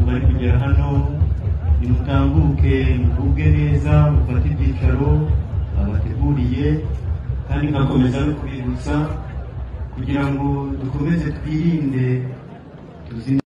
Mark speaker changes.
Speaker 1: bari kugera hano nimutambuke muvuge neza mufate ibyicaro abateguriye kandi ngakomeza no kubibutsa kugira ngo dukomeze twirinde